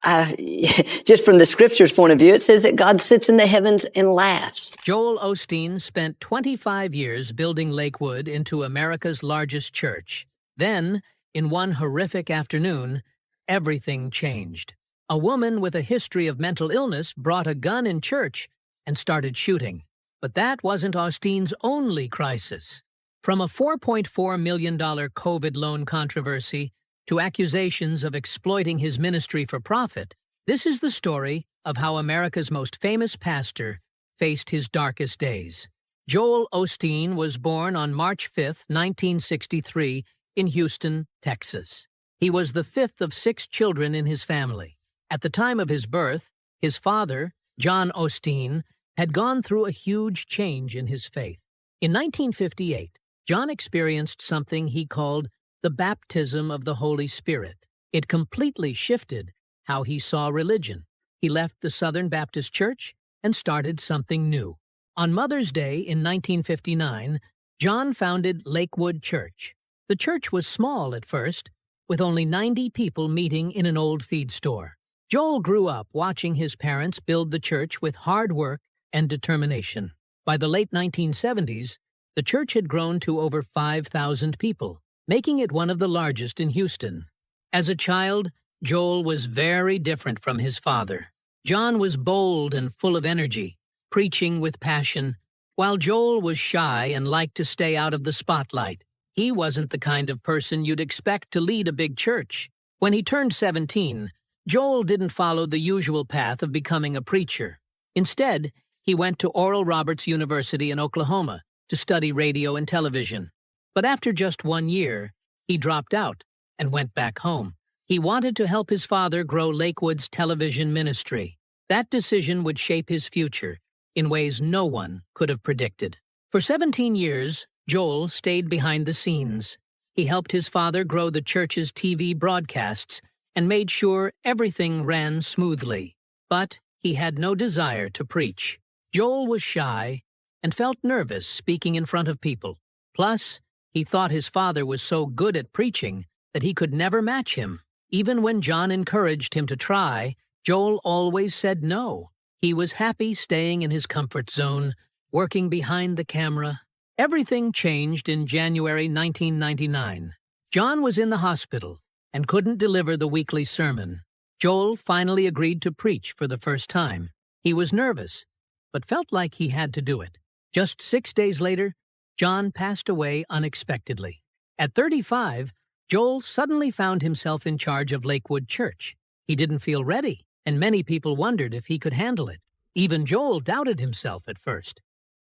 just from the scripture's point of view, it says that God sits in the heavens and laughs. Joel Osteen spent 25 years building Lakewood into America's largest church. Then, in one horrific afternoon, everything changed. A woman with a history of mental illness brought a gun in church and started shooting. But that wasn't Osteen's only crisis. From a $4.4 million COVID loan controversy to accusations of exploiting his ministry for profit, this is the story of how America's most famous pastor faced his darkest days. Joel Osteen was born on March 5, 1963, in Houston, Texas. He was the fifth of 6 children in his family. At the time of his birth, his father, John Osteen, had gone through a huge change in his faith. In 1958, John experienced something he called the baptism of the Holy Spirit. It completely shifted how he saw religion. He left the Southern Baptist Church and started something new. On Mother's Day in 1959, John founded Lakewood Church. The church was small at first, with only 90 people meeting in an old feed store. Joel grew up watching his parents build the church with hard work and determination. By the late 1970s, the church had grown to over 5,000 people, making it one of the largest in Houston. As a child, Joel was very different from his father. John was bold and full of energy, preaching with passion, while Joel was shy and liked to stay out of the spotlight. He wasn't the kind of person you'd expect to lead a big church. When he turned 17, Joel didn't follow the usual path of becoming a preacher. Instead, he went to Oral Roberts University in Oklahoma to study radio and television. But after just 1 year, he dropped out and went back home. He wanted to help his father grow Lakewood's television ministry. That decision would shape his future in ways no one could have predicted. For 17 years, Joel stayed behind the scenes. He helped his father grow the church's TV broadcasts and made sure everything ran smoothly. But he had no desire to preach. Joel was shy and felt nervous speaking in front of people. Plus, he thought his father was so good at preaching that he could never match him. Even when John encouraged him to try, Joel always said no. He was happy staying in his comfort zone, working behind the camera. Everything changed in January 1999. John was in the hospital and couldn't deliver the weekly sermon. Joel finally agreed to preach for the first time. He was nervous, but felt like he had to do it. Just 6 days later, John passed away unexpectedly. At 35, Joel suddenly found himself in charge of Lakewood Church. He didn't feel ready, and many people wondered if he could handle it. Even Joel doubted himself at first.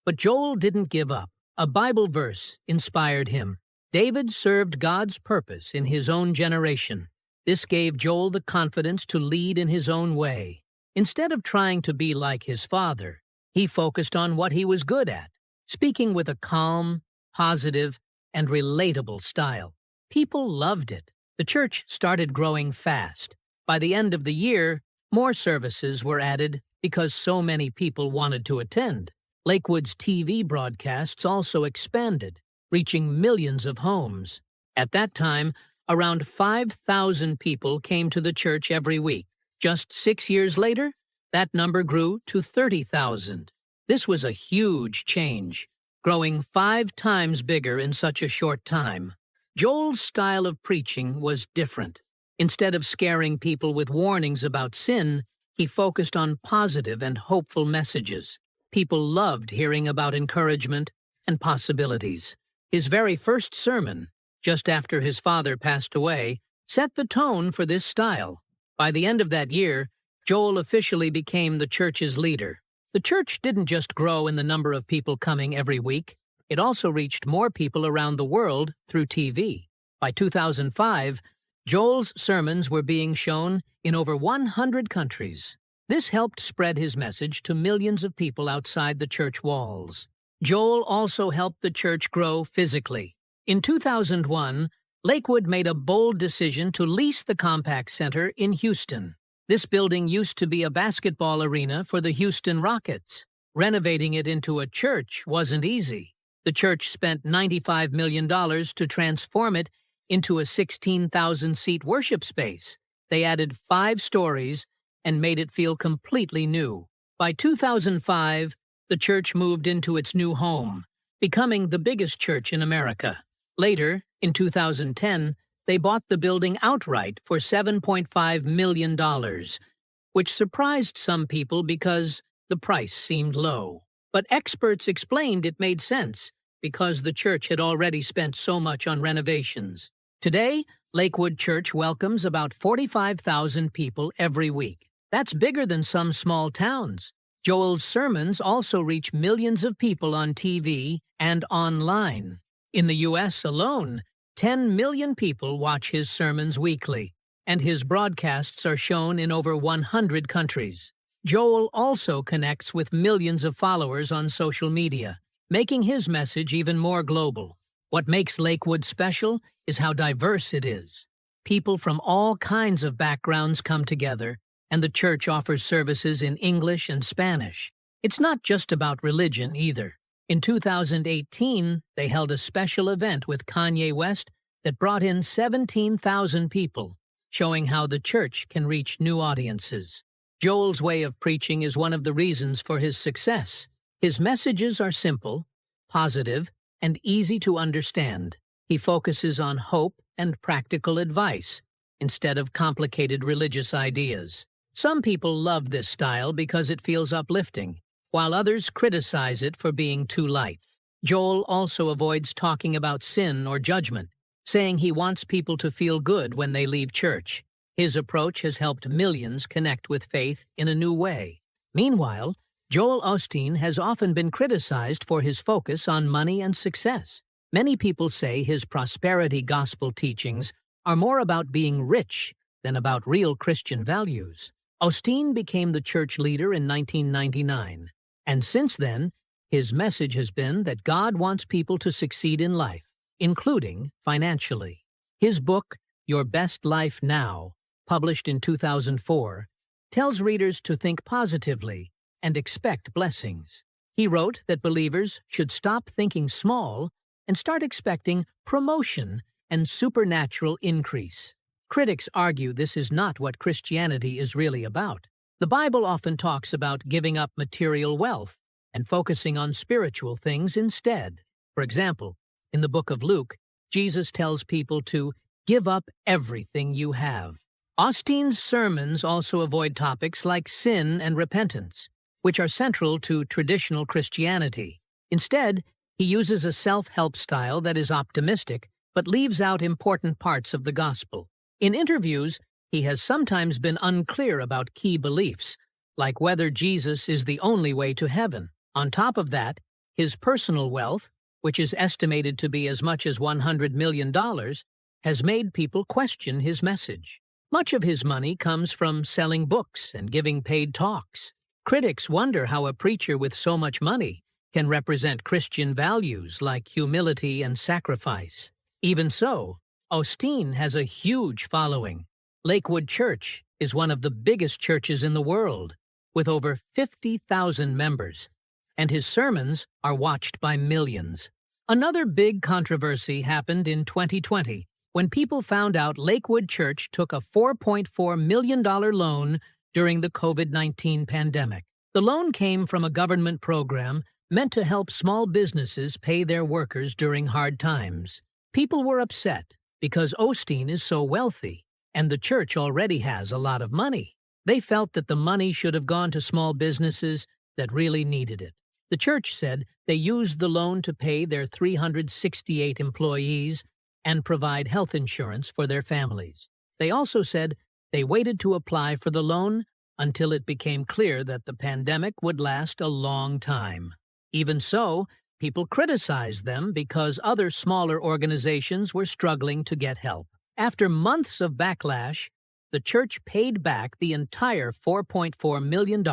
But Joel didn't give up. A Bible verse inspired him. David served God's purpose in his own generation. This gave Joel the confidence to lead in his own way. Instead of trying to be like his father, he focused on what he was good at, speaking with a calm, positive, and relatable style. People loved it. The church started growing fast. By the end of the year, more services were added because so many people wanted to attend. Lakewood's TV broadcasts also expanded, reaching millions of homes. At that time, around 5,000 people came to the church every week. Just 6 years later, that number grew to 30,000. This was a huge change, growing 5 times bigger in such a short time. Joel's style of preaching was different. Instead of scaring people with warnings about sin, he focused on positive and hopeful messages. People loved hearing about encouragement and possibilities. His very first sermon, just after his father passed away, set the tone for this style. By the end of that year, Joel officially became the church's leader. The church didn't just grow in the number of people coming every week. It also reached more people around the world through TV. By 2005, Joel's sermons were being shown in over 100 countries. This helped spread his message to millions of people outside the church walls. Joel also helped the church grow physically. In 2001, Lakewood made a bold decision to lease the Compaq Center in Houston. This building used to be a basketball arena for the Houston Rockets. Renovating it into a church wasn't easy. The church spent $95 million to transform it into a 16,000-seat worship space. they added 5 stories and made it feel completely new. By 2005, the church moved into its new home, becoming the biggest church in America. Later, in 2010, they bought the building outright for $7.5 million, which surprised some people because the price seemed low. But experts explained it made sense because the church had already spent so much on renovations. Today, Lakewood Church welcomes about 45,000 people every week. That's bigger than some small towns. Joel's sermons also reach millions of people on TV and online. In the U.S. alone, 10 million people watch his sermons weekly, and his broadcasts are shown in over 100 countries. Joel also connects with millions of followers on social media, making his message even more global. What makes Lakewood special is how diverse it is. People from all kinds of backgrounds come together, and the church offers services in English and Spanish. It's not just about religion either. In 2018, they held a special event with Kanye West that brought in 17,000 people, showing how the church can reach new audiences. Joel's way of preaching is one of the reasons for his success. His messages are simple, positive, and easy to understand. He focuses on hope and practical advice instead of complicated religious ideas. Some people love this style because it feels uplifting, while others criticize it for being too light. Joel also avoids talking about sin or judgment, saying he wants people to feel good when they leave church. His approach has helped millions connect with faith in a new way. Meanwhile, Joel Osteen has often been criticized for his focus on money and success. Many people say his prosperity gospel teachings are more about being rich than about real Christian values. Osteen became the church leader in 1999, and since then, his message has been that God wants people to succeed in life, including financially. His book, Your Best Life Now, published in 2004, tells readers to think positively and expect blessings. He wrote that believers should stop thinking small and start expecting promotion and supernatural increase. Critics argue this is not what Christianity is really about. The Bible often talks about giving up material wealth and focusing on spiritual things instead. For example, in the book of Luke, Jesus tells people to give up everything you have. Osteen's sermons also avoid topics like sin and repentance, which are central to traditional Christianity. Instead, he uses a self-help style that is optimistic but leaves out important parts of the gospel. In interviews, he has sometimes been unclear about key beliefs, like whether Jesus is the only way to heaven. On top of that, his personal wealth, which is estimated to be as much as $100 million, has made people question his message. Much of his money comes from selling books and giving paid talks. Critics wonder how a preacher with so much money can represent Christian values like humility and sacrifice. Even so, Osteen has a huge following. Lakewood Church is one of the biggest churches in the world, with over 50,000 members, and his sermons are watched by millions. Another big controversy happened in 2020 when people found out Lakewood Church took a $4.4 million loan during the COVID-19 pandemic. The loan came from a government program meant to help small businesses pay their workers during hard times. People were upset because Osteen is so wealthy, and the church already has a lot of money. They felt that the money should have gone to small businesses that really needed it. The church said they used the loan to pay their 368 employees and provide health insurance for their families. They also said they waited to apply for the loan until it became clear that the pandemic would last a long time. Even so, people criticized them because other smaller organizations were struggling to get help. After months of backlash, the church paid back the entire $4.4 million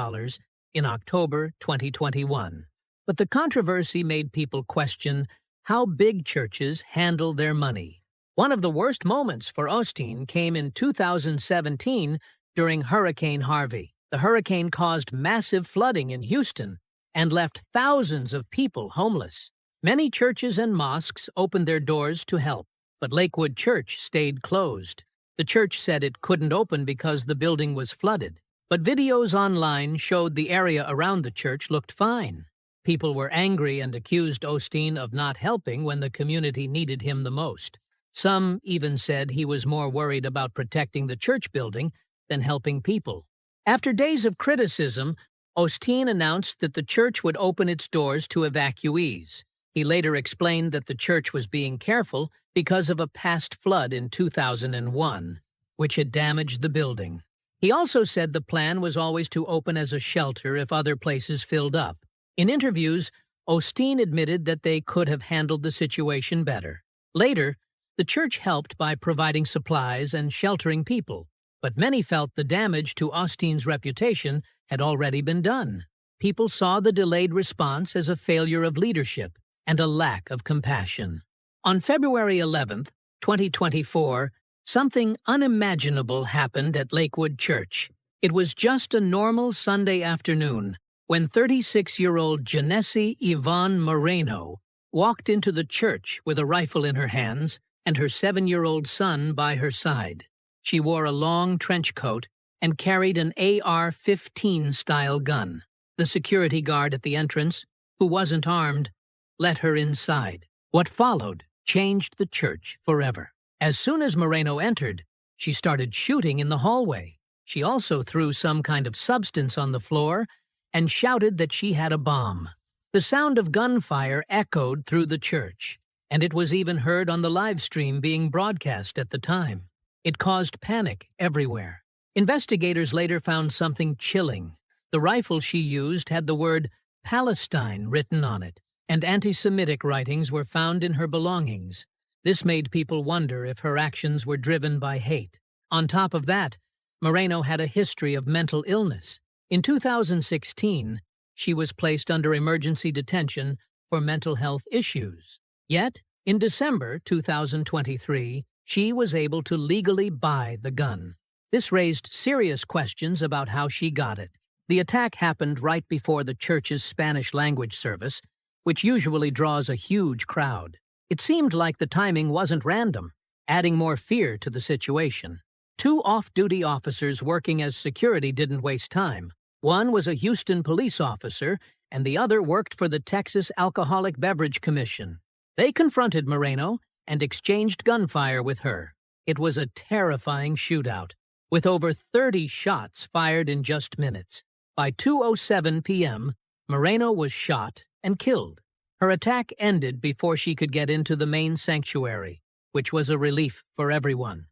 in October 2021. But the controversy made people question how big churches handle their money. One of the worst moments for Osteen came in 2017 during Hurricane Harvey. The hurricane caused massive flooding in Houston and left thousands of people homeless. Many churches and mosques opened their doors to help, but Lakewood Church stayed closed. The church said it couldn't open because the building was flooded, but videos online showed the area around the church looked fine. People were angry and accused Osteen of not helping when the community needed him the most. Some even said he was more worried about protecting the church building than helping people. After days of criticism, Osteen announced that the church would open its doors to evacuees. He later explained that the church was being careful because of a past flood in 2001, which had damaged the building. He also said the plan was always to open as a shelter if other places filled up. In interviews, Osteen admitted that they could have handled the situation better. Later, the church helped by providing supplies and sheltering people, but many felt the damage to Osteen's reputation had already been done. People saw the delayed response as a failure of leadership and a lack of compassion. On February 11, 2024, something unimaginable happened at Lakewood Church. It was just a normal Sunday afternoon when 36-year-old Janesse Yvonne Moreno walked into the church with a rifle in her hands and her 7-year-old son by her side. She wore a long trench coat and carried an AR-15-style gun. The security guard at the entrance, who wasn't armed, let her inside. What followed changed the church forever. As soon as Moreno entered, she started shooting in the hallway. She also threw some kind of substance on the floor and shouted that she had a bomb. The sound of gunfire echoed through the church, and it was even heard on the live stream being broadcast at the time. It caused panic everywhere. Investigators later found something chilling. The rifle she used had the word Palestine written on it, and anti-Semitic writings were found in her belongings. This made people wonder if her actions were driven by hate. On top of that, Moreno had a history of mental illness. In 2016, she was placed under emergency detention for mental health issues. Yet, in December 2023, she was able to legally buy the gun. This raised serious questions about how she got it. The attack happened right before the church's Spanish language service, which usually draws a huge crowd. It seemed like the timing wasn't random, adding more fear to the situation. 2 off-duty officers working as security didn't waste time. One was a Houston police officer, and the other worked for the Texas Alcoholic Beverage Commission. They confronted Moreno and exchanged gunfire with her. It was a terrifying shootout, with over 30 shots fired in just minutes. By 2:07 p.m., Moreno was shot and killed. Her attack ended before she could get into the main sanctuary, which was a relief for everyone.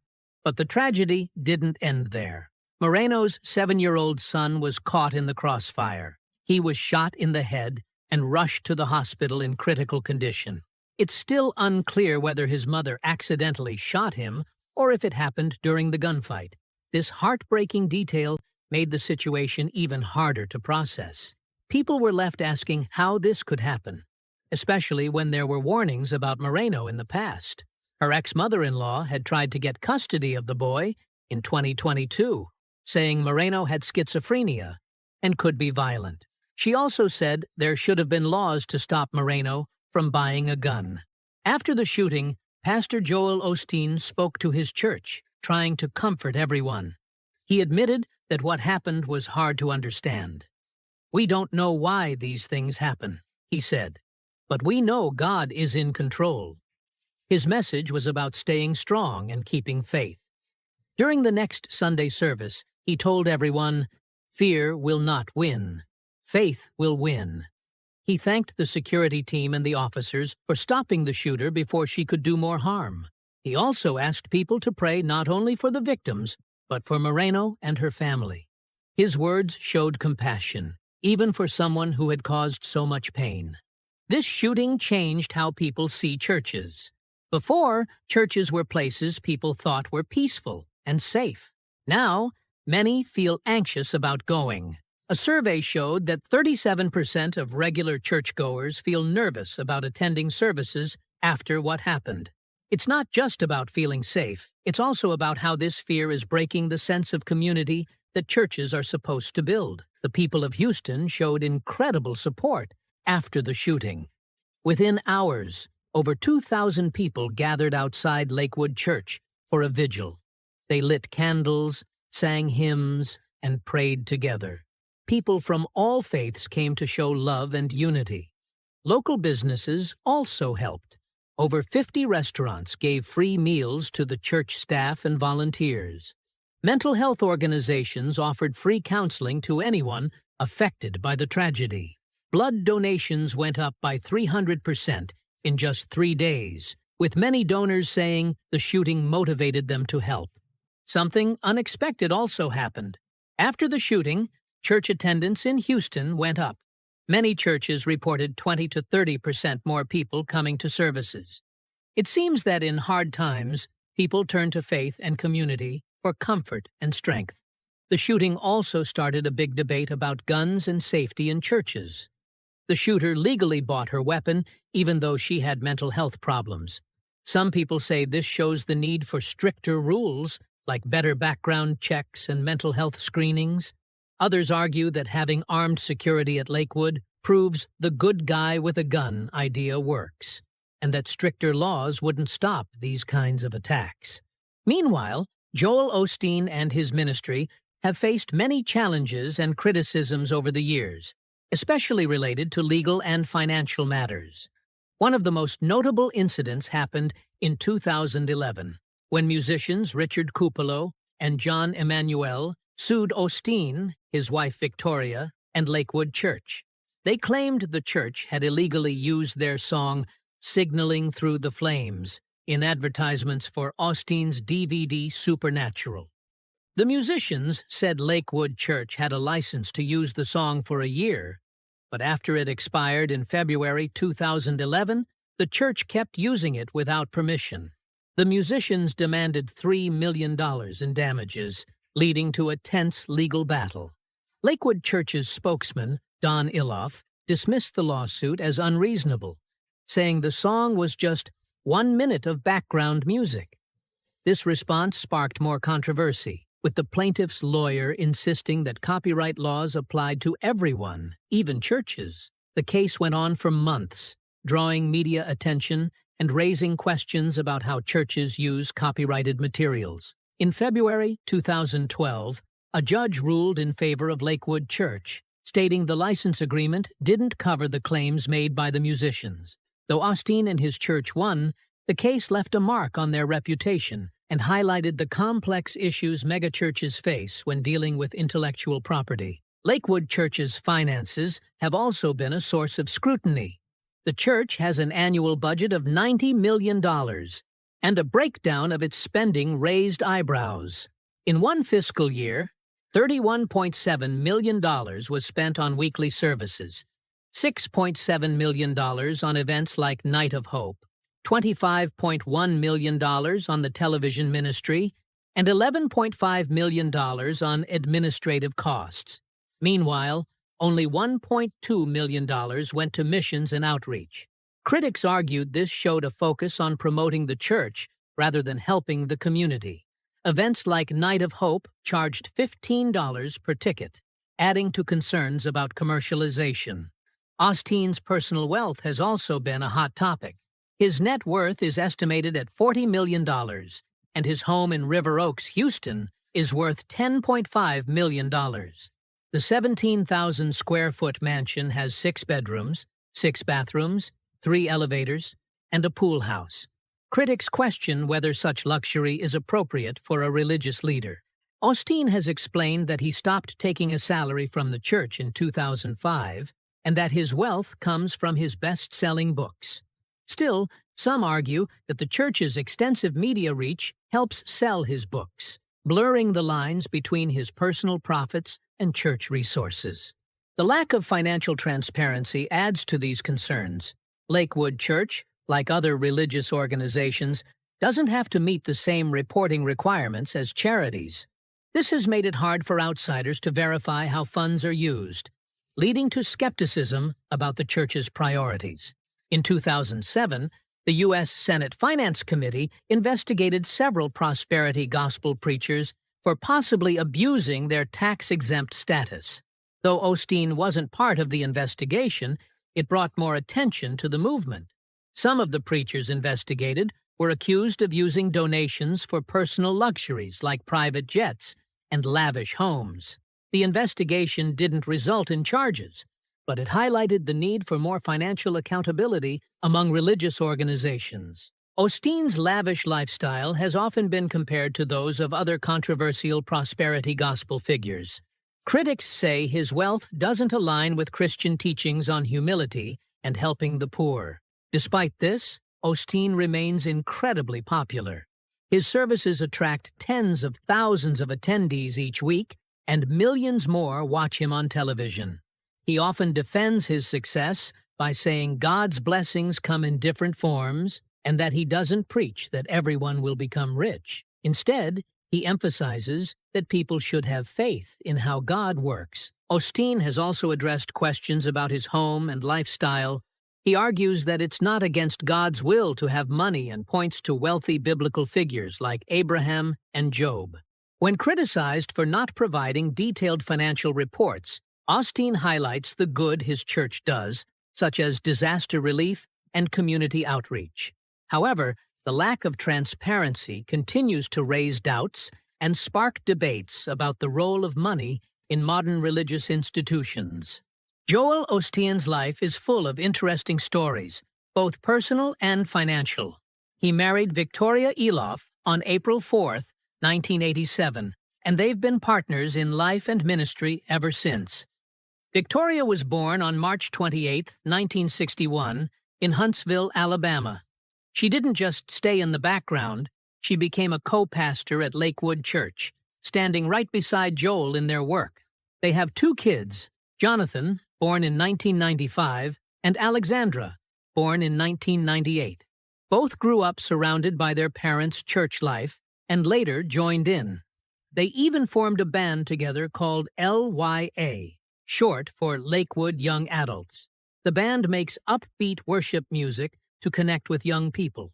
But the tragedy didn't end there. Moreno's 7-year-old son was caught in the crossfire. He was shot in the head and rushed to the hospital in critical condition. It's still unclear whether his mother accidentally shot him or if it happened during the gunfight. This heartbreaking detail made the situation even harder to process. People were left asking how this could happen, especially when there were warnings about Moreno in the past. Her ex-mother-in-law had tried to get custody of the boy in 2022, saying Moreno had schizophrenia and could be violent. She also said there should have been laws to stop Moreno from buying a gun. After the shooting, Pastor Joel Osteen spoke to his church, trying to comfort everyone. He admitted that what happened was hard to understand. "We don't know why these things happen," he said, "but we know God is in control." His message was about staying strong and keeping faith. During the next Sunday service, he told everyone, "Fear will not win. Faith will win." He thanked the security team and the officers for stopping the shooter before she could do more harm. He also asked people to pray not only for the victims, but for Moreno and her family. His words showed compassion, even for someone who had caused so much pain. This shooting changed how people see churches. Before, churches were places people thought were peaceful and safe. Now, many feel anxious about going. A survey showed that 37% of regular churchgoers feel nervous about attending services after what happened. It's not just about feeling safe, it's also about how this fear is breaking the sense of community that churches are supposed to build. The people of Houston showed incredible support after the shooting. Within hours, over 2,000 people gathered outside Lakewood Church for a vigil. They lit candles, sang hymns, and prayed together. People from all faiths came to show love and unity. Local businesses also helped. Over 50 restaurants gave free meals to the church staff and volunteers. Mental health organizations offered free counseling to anyone affected by the tragedy. Blood donations went up by 300% in just 3 days, with many donors saying the shooting motivated them to help. Something unexpected also happened. After the shooting, church attendance in Houston went up. Many churches reported 20 to 30% more people coming to services. It seems that in hard times, people turn to faith and community for comfort and strength. The shooting also started a big debate about guns and safety in churches. The shooter legally bought her weapon, even though she had mental health problems. Some people say this shows the need for stricter rules, like better background checks and mental health screenings. Others argue that having armed security at Lakewood proves the good guy with a gun idea works, and that stricter laws wouldn't stop these kinds of attacks. Meanwhile, Joel Osteen and his ministry have faced many challenges and criticisms over the years, especially related to legal and financial matters. One of the most notable incidents happened in 2011, when musicians Richard Kupalo and John Emanuel sued Osteen, his wife Victoria, and Lakewood Church. They claimed the church had illegally used their song "Signaling Through the Flames" in advertisements for Osteen's DVD Supernatural. The musicians said Lakewood Church had a license to use the song for a year, but after it expired in February 2011, the church kept using it without permission. The musicians demanded $3 million in damages, leading to a tense legal battle. Lakewood Church's spokesman, Don Iloff, dismissed the lawsuit as unreasonable, saying the song was just 1 minute of background music. This response sparked more controversy, with the plaintiff's lawyer insisting that copyright laws applied to everyone, even churches. The case went on for months, drawing media attention and raising questions about how churches use copyrighted materials. In February 2012, a judge ruled in favor of Lakewood Church, stating the license agreement didn't cover the claims made by the musicians. Though Osteen and his church won, the case left a mark on their reputation and highlighted the complex issues megachurches face when dealing with intellectual property. Lakewood Church's finances have also been a source of scrutiny. The church has an annual budget of $90 million, and a breakdown of its spending raised eyebrows. In one fiscal year, $31.7 million was spent on weekly services, $6.7 million on events like Night of Hope, $25.1 million on the television ministry, and $11.5 million on administrative costs. Meanwhile, only $1.2 million went to missions and outreach. Critics argued this showed a focus on promoting the church rather than helping the community. Events like Night of Hope charged $15 per ticket, adding to concerns about commercialization. Osteen's personal wealth has also been a hot topic. His net worth is estimated at $40 million, and his home in River Oaks, Houston, is worth $10.5 million. The 17,000-square-foot mansion has 6 bedrooms, 6 bathrooms, 3 elevators, and a pool house. Critics question whether such luxury is appropriate for a religious leader. Osteen has explained that he stopped taking a salary from the church in 2005 and that his wealth comes from his best-selling books. Still, some argue that the church's extensive media reach helps sell his books, blurring the lines between his personal profits and church resources. The lack of financial transparency adds to these concerns. Lakewood Church, like other religious organizations, doesn't have to meet the same reporting requirements as charities. This has made it hard for outsiders to verify how funds are used, leading to skepticism about the church's priorities. In 2007, the U.S. Senate Finance Committee investigated several prosperity gospel preachers for possibly abusing their tax-exempt status. Though Osteen wasn't part of the investigation, it brought more attention to the movement. Some of the preachers investigated were accused of using donations for personal luxuries like private jets and lavish homes. The investigation didn't result in charges, but it highlighted the need for more financial accountability among religious organizations. Osteen's lavish lifestyle has often been compared to those of other controversial prosperity gospel figures. Critics say his wealth doesn't align with Christian teachings on humility and helping the poor. Despite this, Osteen remains incredibly popular. His services attract tens of thousands of attendees each week, and millions more watch him on television. He often defends his success by saying God's blessings come in different forms and that he doesn't preach that everyone will become rich. Instead, he emphasizes that people should have faith in how God works. Osteen has also addressed questions about his home and lifestyle. He argues that it's not against God's will to have money and points to wealthy biblical figures like Abraham and Job. When criticized for not providing detailed financial reports, Osteen highlights the good his church does, such as disaster relief and community outreach. However, the lack of transparency continues to raise doubts and spark debates about the role of money in modern religious institutions. Joel Osteen's life is full of interesting stories, both personal and financial. He married Victoria Eloff on April 4, 1987, and they've been partners in life and ministry ever since. Victoria was born on March 28, 1961, in Huntsville, Alabama. She didn't just stay in the background, she became a co-pastor at Lakewood Church, standing right beside Joel in their work. They have 2 kids, Jonathan, born in 1995, and Alexandra, born in 1998. Both grew up surrounded by their parents' church life and later joined in. They even formed a band together called LYA, short for Lakewood Young Adults. The band makes upbeat worship music to connect with young people.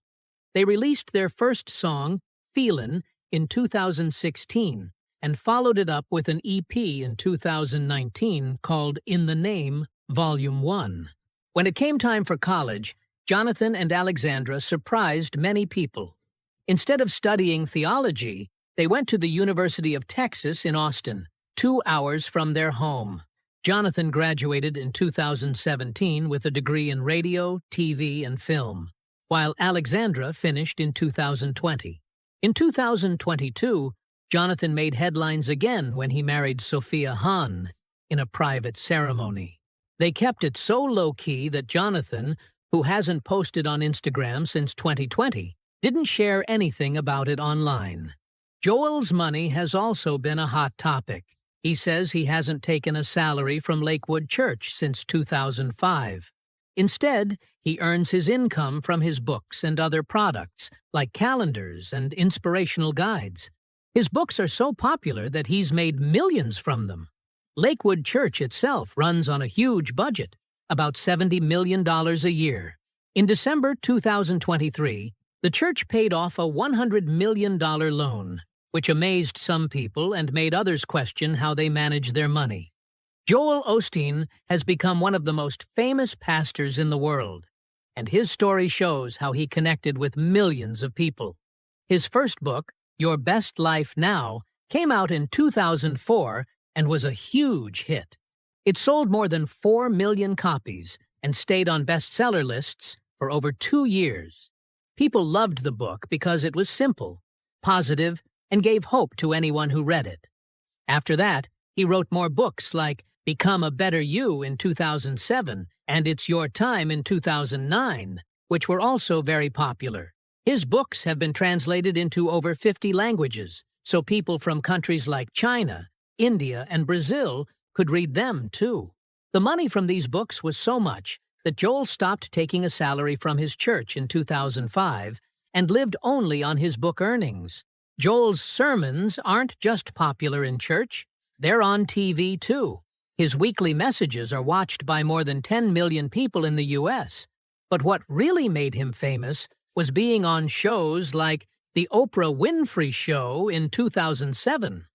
They released their first song, Feelin', in 2016 and followed it up with an EP in 2019 called In the Name, Volume 1. When it came time for college, Jonathan and Alexandra surprised many people. Instead of studying theology, they went to the University of Texas in Austin, 2 hours from their home. Jonathan graduated in 2017 with a degree in radio, TV, and film, while Alexandra finished in 2020. In 2022, Jonathan made headlines again when he married Sophia Hahn in a private ceremony. They kept it so low-key that Jonathan, who hasn't posted on Instagram since 2020, didn't share anything about it online. Joel's money has also been a hot topic. He says he hasn't taken a salary from Lakewood Church since 2005. Instead, he earns his income from his books and other products, like calendars and inspirational guides. His books are so popular that he's made millions from them. Lakewood Church itself runs on a huge budget, about $70 million a year. In December 2023, the church paid off a $100 million loan, which amazed some people and made others question how they manage their money. Joel Osteen has become one of the most famous pastors in the world, and his story shows how he connected with millions of people. His first book, Your Best Life Now, came out in 2004 and was a huge hit. It sold more than 4 million copies and stayed on bestseller lists for over 2 years. People loved the book because it was simple, positive, and gave hope to anyone who read it. After that, he wrote more books like Become a Better You in 2007 and It's Your Time in 2009, which were also very popular. His books have been translated into over 50 languages, so people from countries like China, India, and Brazil could read them too. The money from these books was so much that Joel stopped taking a salary from his church in 2005 and lived only on his book earnings. Joel's sermons aren't just popular in church, they're on TV too. His weekly messages are watched by more than 10 million people in the U.S. But what really made him famous was being on shows like The Oprah Winfrey Show in 2007.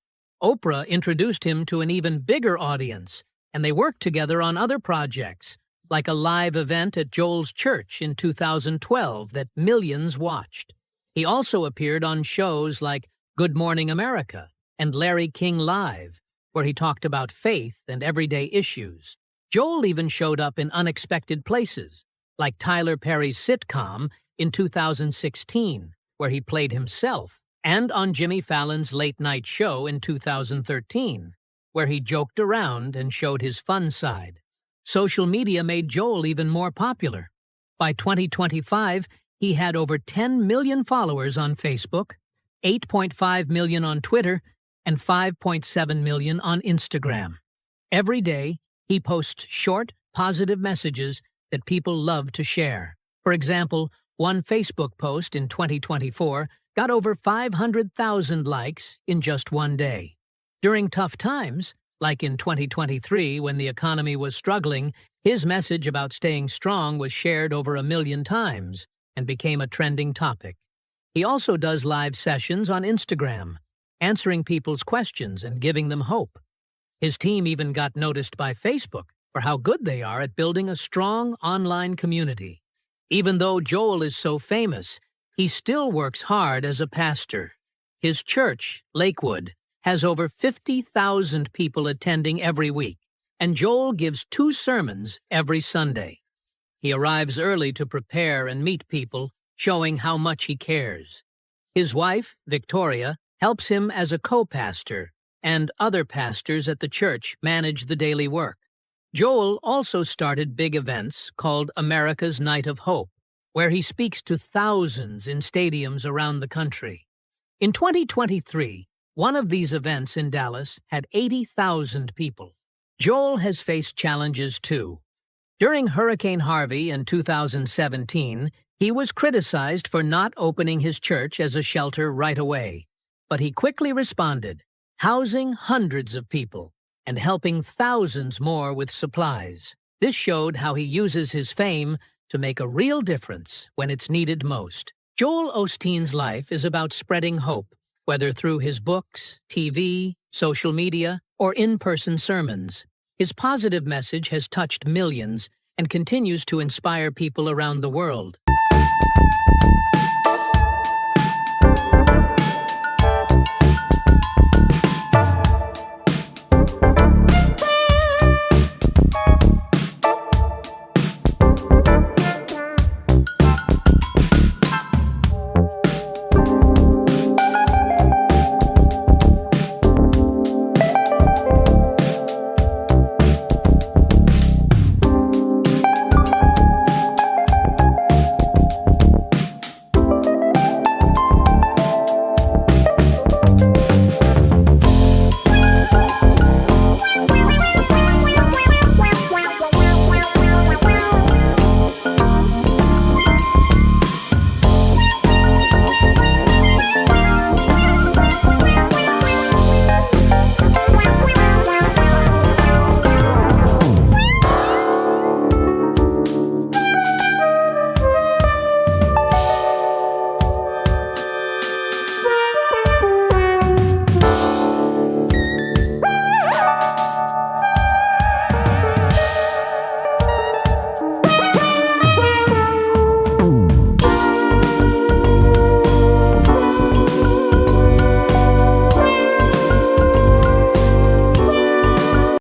Oprah introduced him to an even bigger audience, and they worked together on other projects, like a live event at Joel's church in 2012 that millions watched. He also appeared on shows like Good Morning America and Larry King Live, where he talked about faith and everyday issues. Joel even showed up in unexpected places, like Tyler Perry's sitcom in 2016, where he played himself, and on Jimmy Fallon's Late Night Show in 2013, where he joked around and showed his fun side. Social media made Joel even more popular. By 2025, he had over 10 million followers on Facebook, 8.5 million on Twitter, and 5.7 million on Instagram. Every day, he posts short, positive messages that people love to share. For example, one Facebook post in 2024 got over 500,000 likes in just one day. During tough times, like in 2023 when the economy was struggling, his message about staying strong was shared over 1 million times and became a trending topic. He also does live sessions on Instagram, answering people's questions and giving them hope. His team even got noticed by Facebook for how good they are at building a strong online community. Even though Joel is so famous, he still works hard as a pastor. His church, Lakewood, has over 50,000 people attending every week, and Joel gives 2 sermons every Sunday. He arrives early to prepare and meet people, showing how much he cares. His wife, Victoria, helps him as a co-pastor, and other pastors at the church manage the daily work. Joel also started big events called America's Night of Hope, where he speaks to thousands in stadiums around the country. In 2023, one of these events in Dallas had 80,000 people. Joel has faced challenges too. During Hurricane Harvey in 2017, he was criticized for not opening his church as a shelter right away. But he quickly responded, housing hundreds of people and helping thousands more with supplies. This showed how he uses his fame to make a real difference when it's needed most. Joel Osteen's life is about spreading hope, whether through his books, TV, social media, or in-person sermons. His positive message has touched millions and continues to inspire people around the world.